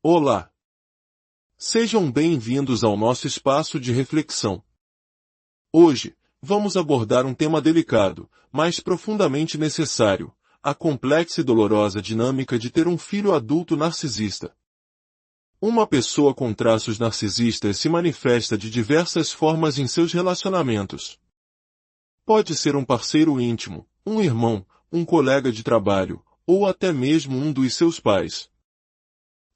Olá! Sejam bem-vindos ao nosso espaço de reflexão. Hoje, vamos abordar um tema delicado, mas profundamente necessário: a complexa e dolorosa dinâmica de ter um filho adulto narcisista. Uma pessoa com traços narcisistas se manifesta de diversas formas em seus relacionamentos. Pode ser um parceiro íntimo, um irmão, um colega de trabalho, ou até mesmo um dos seus pais.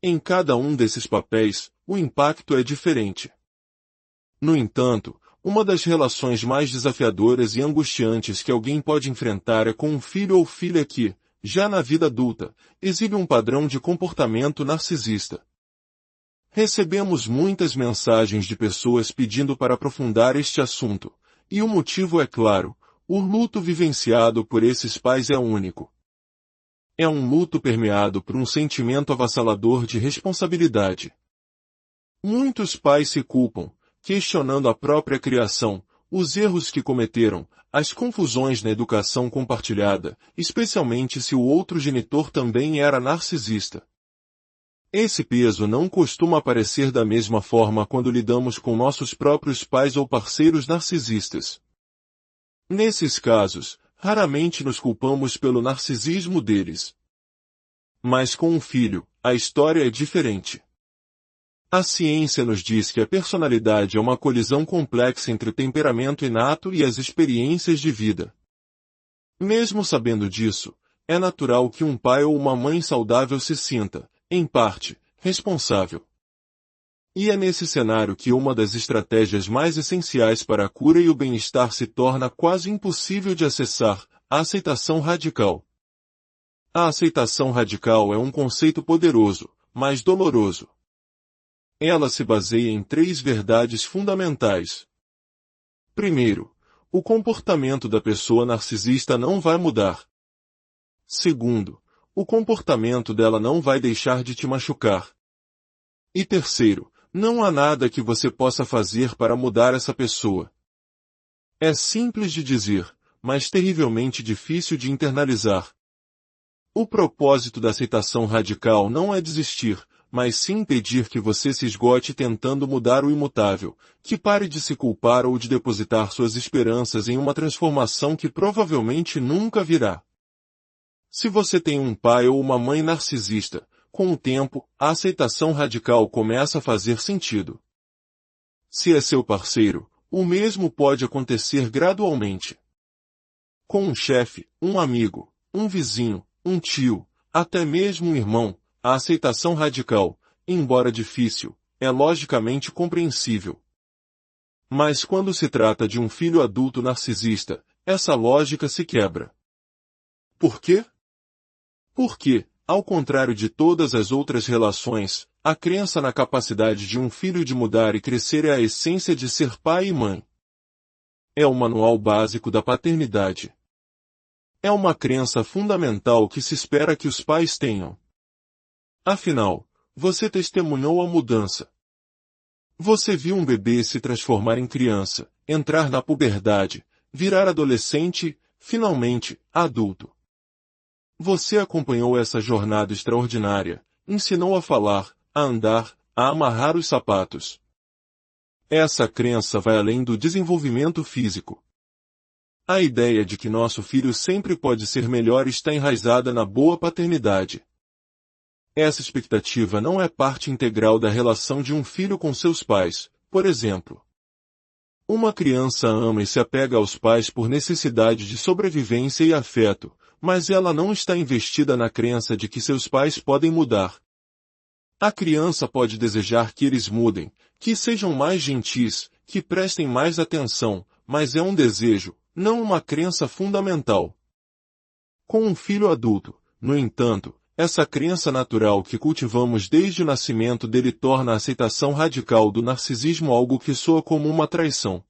Em cada um desses papéis, o impacto é diferente. No entanto, uma das relações mais desafiadoras e angustiantes que alguém pode enfrentar é com um filho ou filha que, já na vida adulta, exibe um padrão de comportamento narcisista. Recebemos muitas mensagens de pessoas pedindo para aprofundar este assunto, e o motivo é claro: o luto vivenciado por esses pais é único. É um luto permeado por um sentimento avassalador de responsabilidade. Muitos pais se culpam, questionando a própria criação, os erros que cometeram, as confusões na educação compartilhada, especialmente se o outro genitor também era narcisista. Esse peso não costuma aparecer da mesma forma quando lidamos com nossos próprios pais ou parceiros narcisistas. Nesses casos, raramente nos culpamos pelo narcisismo deles. Mas com um filho, a história é diferente. A ciência nos diz que a personalidade é uma colisão complexa entre o temperamento inato e as experiências de vida. Mesmo sabendo disso, é natural que um pai ou uma mãe saudável se sinta, em parte, responsável. E é nesse cenário que uma das estratégias mais essenciais para a cura e o bem-estar se torna quase impossível de acessar: a aceitação radical. A aceitação radical é um conceito poderoso, mas doloroso. Ela se baseia em 3 verdades fundamentais. Primeiro, o comportamento da pessoa narcisista não vai mudar. Segundo, o comportamento dela não vai deixar de te machucar. E terceiro, não há nada que você possa fazer para mudar essa pessoa. É simples de dizer, mas terrivelmente difícil de internalizar. O propósito da aceitação radical não é desistir, mas sim impedir que você se esgote tentando mudar o imutável, que pare de se culpar ou de depositar suas esperanças em uma transformação que provavelmente nunca virá. Se você tem um pai ou uma mãe narcisista, com o tempo, a aceitação radical começa a fazer sentido. Se é seu parceiro, o mesmo pode acontecer gradualmente. Com um chefe, um amigo, um vizinho, um tio, até mesmo um irmão, a aceitação radical, embora difícil, é logicamente compreensível. Mas quando se trata de um filho adulto narcisista, essa lógica se quebra. Por quê? Porque, ao contrário de todas as outras relações, a crença na capacidade de um filho de mudar e crescer é a essência de ser pai e mãe. É o manual básico da paternidade. É uma crença fundamental que se espera que os pais tenham. Afinal, você testemunhou a mudança. Você viu um bebê se transformar em criança, entrar na puberdade, virar adolescente e, finalmente, adulto. Você acompanhou essa jornada extraordinária, ensinou a falar, a andar, a amarrar os sapatos. Essa crença vai além do desenvolvimento físico. A ideia de que nosso filho sempre pode ser melhor está enraizada na boa paternidade. Essa expectativa não é parte integral da relação de um filho com seus pais, por exemplo. Uma criança ama e se apega aos pais por necessidade de sobrevivência e afeto, mas ela não está investida na crença de que seus pais podem mudar. A criança pode desejar que eles mudem, que sejam mais gentis, que prestem mais atenção, mas é um desejo, não uma crença fundamental. Com um filho adulto, no entanto, essa crença natural que cultivamos desde o nascimento dele torna a aceitação radical do narcisismo algo que soa como uma traição.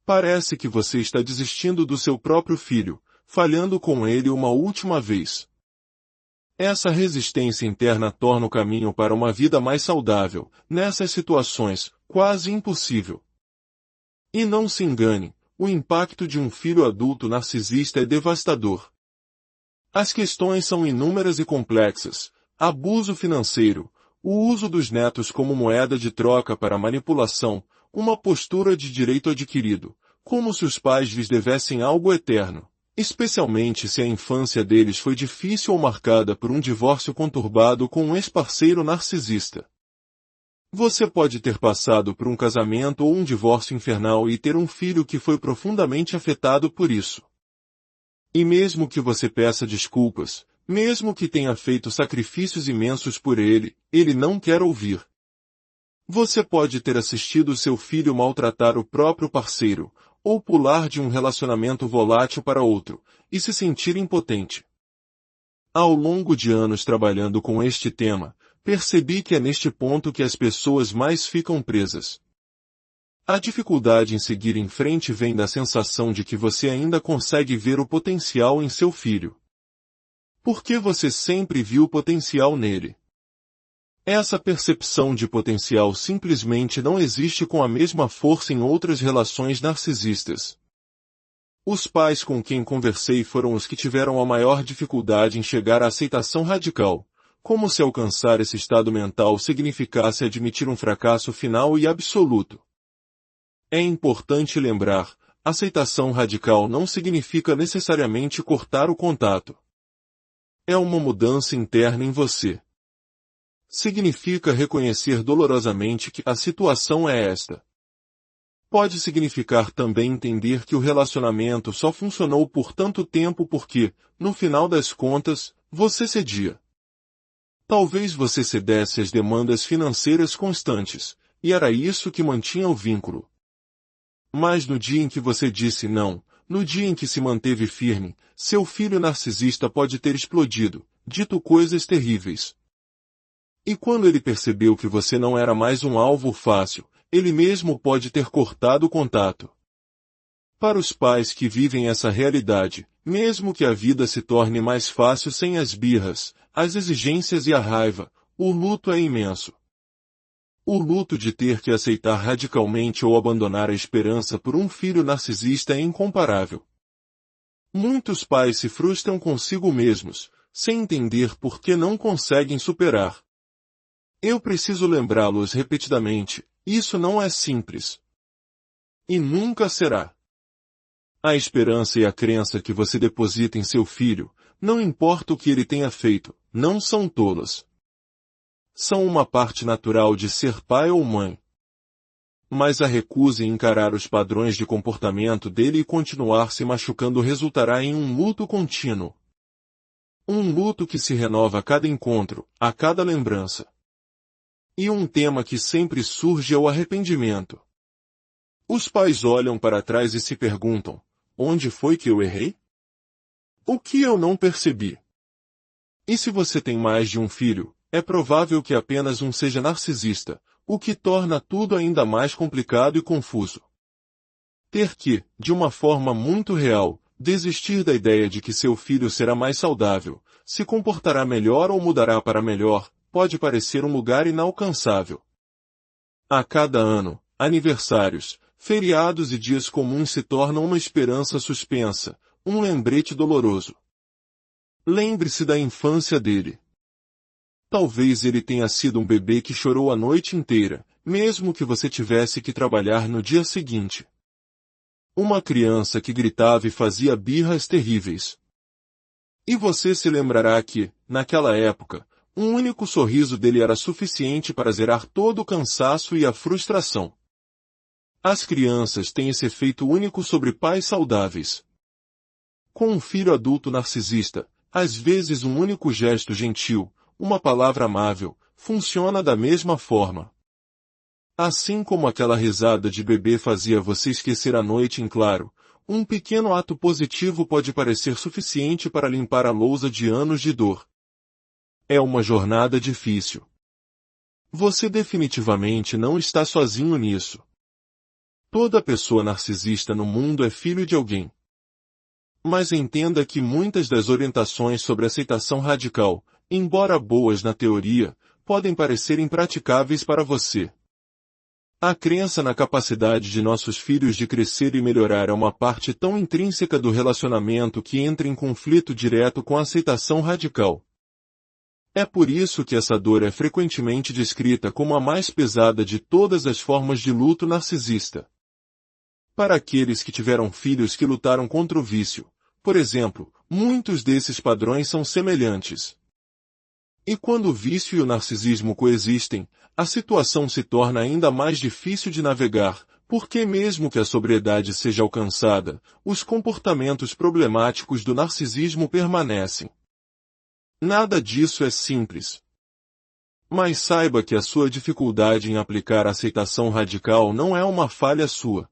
Parece que você está desistindo do seu próprio filho, falhando com ele uma última vez. Essa resistência interna torna o caminho para uma vida mais saudável, nessas situações, quase impossível. E não se engane, o impacto de um filho adulto narcisista é devastador. As questões são inúmeras e complexas: abuso financeiro, o uso dos netos como moeda de troca para manipulação, uma postura de direito adquirido, como se os pais lhes devessem algo eterno, especialmente se a infância deles foi difícil ou marcada por um divórcio conturbado com um ex-parceiro narcisista. Você pode ter passado por um casamento ou um divórcio infernal e ter um filho que foi profundamente afetado por isso. E mesmo que você peça desculpas, mesmo que tenha feito sacrifícios imensos por ele, ele não quer ouvir. Você pode ter assistido seu filho maltratar o próprio parceiro, ou pular de um relacionamento volátil para outro, e se sentir impotente. Ao longo de anos trabalhando com este tema, percebi que é neste ponto que as pessoas mais ficam presas. A dificuldade em seguir em frente vem da sensação de que você ainda consegue ver o potencial em seu filho. Porque você sempre viu potencial nele. Essa percepção de potencial simplesmente não existe com a mesma força em outras relações narcisistas. Os pais com quem conversei foram os que tiveram a maior dificuldade em chegar à aceitação radical, como se alcançar esse estado mental significasse admitir um fracasso final e absoluto. É importante lembrar, aceitação radical não significa necessariamente cortar o contato. É uma mudança interna em você. Significa reconhecer dolorosamente que a situação é esta. Pode significar também entender que o relacionamento só funcionou por tanto tempo porque, no final das contas, você cedia. Talvez você cedesse às demandas financeiras constantes, e era isso que mantinha o vínculo. Mas no dia em que você disse não, no dia em que se manteve firme, seu filho narcisista pode ter explodido, dito coisas terríveis. E quando ele percebeu que você não era mais um alvo fácil, ele mesmo pode ter cortado o contato. Para os pais que vivem essa realidade, mesmo que a vida se torne mais fácil sem as birras, as exigências e a raiva, o luto é imenso. O luto de ter que aceitar radicalmente ou abandonar a esperança por um filho narcisista é incomparável. Muitos pais se frustram consigo mesmos, sem entender por que não conseguem superar. Eu preciso lembrá-los repetidamente, isso não é simples. E nunca será. A esperança e a crença que você deposita em seu filho, não importa o que ele tenha feito, não são tolas. São uma parte natural de ser pai ou mãe. Mas a recusa em encarar os padrões de comportamento dele e continuar se machucando resultará em um luto contínuo. Um luto que se renova a cada encontro, a cada lembrança. E um tema que sempre surge é o arrependimento. Os pais olham para trás e se perguntam, onde foi que eu errei? O que eu não percebi? E se você tem mais de um filho, é provável que apenas um seja narcisista, o que torna tudo ainda mais complicado e confuso. Ter que, de uma forma muito real, desistir da ideia de que seu filho será mais saudável, se comportará melhor ou mudará para melhor, pode parecer um lugar inalcançável. A cada ano, aniversários, feriados e dias comuns se tornam uma esperança suspensa, um lembrete doloroso. Lembre-se da infância dele. Talvez ele tenha sido um bebê que chorou a noite inteira, mesmo que você tivesse que trabalhar no dia seguinte. Uma criança que gritava e fazia birras terríveis. E você se lembrará que, naquela época, um único sorriso dele era suficiente para zerar todo o cansaço e a frustração. As crianças têm esse efeito único sobre pais saudáveis. Com um filho adulto narcisista, às vezes um único gesto gentil, uma palavra amável, funciona da mesma forma. Assim como aquela risada de bebê fazia você esquecer a noite em claro, um pequeno ato positivo pode parecer suficiente para limpar a lousa de anos de dor. É uma jornada difícil. Você definitivamente não está sozinho nisso. Toda pessoa narcisista no mundo é filho de alguém. Mas entenda que muitas das orientações sobre aceitação radical, embora boas na teoria, podem parecer impraticáveis para você. A crença na capacidade de nossos filhos de crescer e melhorar é uma parte tão intrínseca do relacionamento que entra em conflito direto com a aceitação radical. É por isso que essa dor é frequentemente descrita como a mais pesada de todas as formas de luto narcisista. Para aqueles que tiveram filhos que lutaram contra o vício, por exemplo, muitos desses padrões são semelhantes. E quando o vício e o narcisismo coexistem, a situação se torna ainda mais difícil de navegar, porque mesmo que a sobriedade seja alcançada, os comportamentos problemáticos do narcisismo permanecem. Nada disso é simples. Mas saiba que a sua dificuldade em aplicar a aceitação radical não é uma falha sua.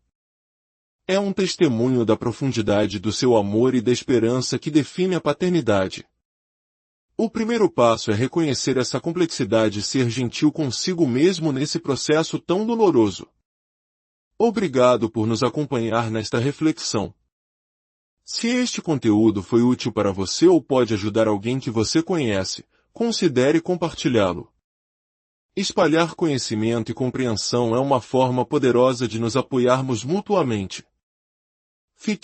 É um testemunho da profundidade do seu amor e da esperança que define a paternidade. O primeiro passo é reconhecer essa complexidade e ser gentil consigo mesmo nesse processo tão doloroso. Obrigado por nos acompanhar nesta reflexão. Se este conteúdo foi útil para você ou pode ajudar alguém que você conhece, considere compartilhá-lo. Espalhar conhecimento e compreensão é uma forma poderosa de nos apoiarmos mutuamente. Fique